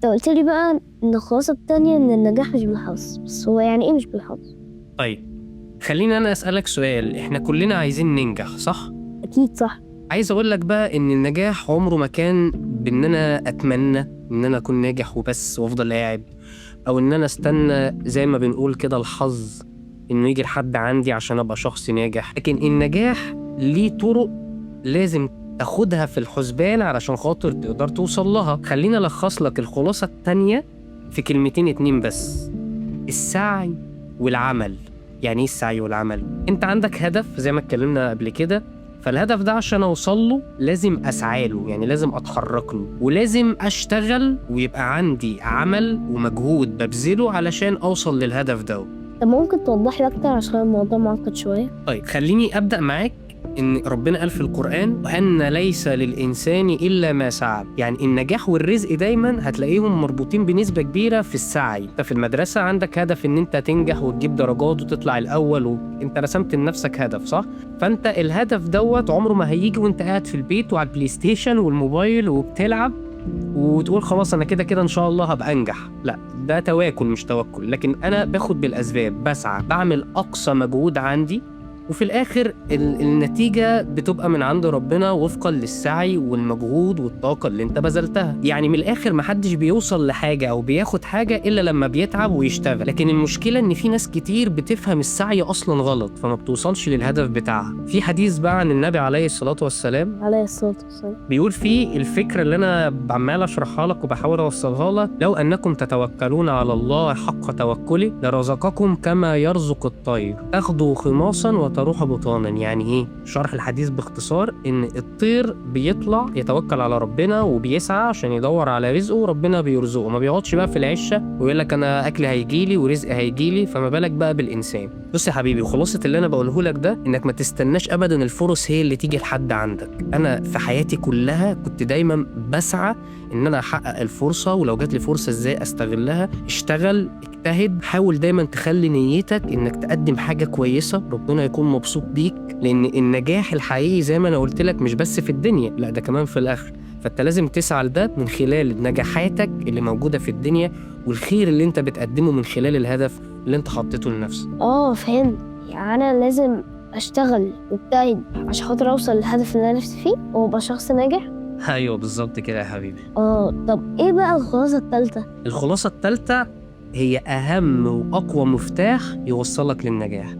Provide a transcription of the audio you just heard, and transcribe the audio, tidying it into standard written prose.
انت قلت لي بقى ان الخلاصة التانية ان النجاح مش بالحظ، بس هو يعني ايه مش بالحظ؟ طيب خليني أنا أسألك سؤال، إحنا كلنا عايزين ننجح صح؟ اكيد صح. عايز أقول لك بقى إن النجاح عمره ما كان بإن أنا أتمنى إن أنا أكون ناجح وبس وأفضل قاعد، أو إن أنا أستنى زي ما بنقول كده الحظ إنه يجي لحد عندي عشان أبقى شخص ناجح. لكن النجاح ليه طرق لازم تاخدها في الحسبان علشان خاطر تقدر توصل لها. خلينا ألخص لك الخلاصة التانية في كلمتين 2 بس: السعي والعمل. يعني ايه السعي والعمل؟ انت عندك هدف زي ما اتكلمنا قبل كده، فالهدف ده عشان اوصل له لازم اسعى له، يعني لازم اتحرك له، ولازم اشتغل ويبقى عندي عمل ومجهود ببذله علشان اوصل للهدف ده. طب ممكن توضح لي اكتر عشان الموضوع معقد شوية؟ طيب خليني ابدا معاك إن ربنا قال في القرآن: وأن ليس للإنسان إلا ما سعى. يعني النجاح والرزق دايما هتلاقيهم مربوطين بنسبة كبيرة في السعي. أنت في المدرسة عندك هدف إن أنت تنجح وتجيب درجات وتطلع الأول، وأنت رسمت لنفسك هدف صح؟ فأنت الهدف دوت عمره ما هيجي وأنت قاعد في البيت وعلى البلاي ستيشن والموبايل وبتلعب وتقول خلاص أنا كده كده إن شاء الله هبقى أنجح. لا، ده تواكل مش توكل. لكن أنا باخد بالأسباب، بسعى، بعمل أقصى مجهود عندي، وفي الآخر النتيجة بتبقى من عند ربنا وفقا للسعي والمجهود والطاقة اللي انت بذلتها. يعني من الآخر محدش بيوصل لحاجة أو بياخد حاجة إلا لما بيتعب ويشتغل. لكن المشكلة إن في ناس كتير بتفهم السعي أصلا غلط فما بتوصلش للهدف بتاعها. في حديث بقى عن النبي عليه الصلاة والسلام عليه الصلاة والسلام بيقول فيه الفكرة اللي أنا عمال أشرحها لك وبحاول أوصلها لك: لو أنكم تتوكلون على الله حق توكله لرزقكم كما يرزق الطير تغدو خماصا وتروح بطانا. يعني إيه؟ شرح الحديث باختصار إن الطير بيطلع يتوكل على ربنا وبيسعى عشان يدور على رزقه وربنا بيرزقه، ما بيقعدش بقى في العشة ويقول لك أنا أكل هيجيلي ورزق هيجيلي. فما بالك بقى بالإنسان؟ بص يا حبيبي، خلاصة اللي أنا بقوله لك ده إنك ما تستناش أبدا الفرص هي اللي تيجي لحد عندك. أنا في حياتي كلها كنت دايما بسعى إن أنا أحقق الفرصة، ولو جات لي فرصة إزاي أستغلها. اشتغل، اجتهد، حاول دايما تخلي نيتك إنك تقدم حاجة كويسة ربنا يكون مبسوط بيك. لأن النجاح الحقيقي زي ما أنا قلت لك مش بس في الدنيا، لا ده كمان في الآخر. فأنت لازم تسعى لده من خلال نجاحاتك اللي موجودة في الدنيا والخير اللي أنت بتقدمه من خلال الهدف اللي أنت حطيته لنفسك. فهمت. يعني انا لازم اشتغل واجتهد عشان خاطر اوصل للهدف اللي انا نفسي فيه وابقى شخص ناجح. أيوه بالظبط كده يا حبيبي. طب ايه بقى الخلاصة التالتة؟ الخلاصة الثالثة هي أهم وأقوى مفتاح يوصلك للنجاح.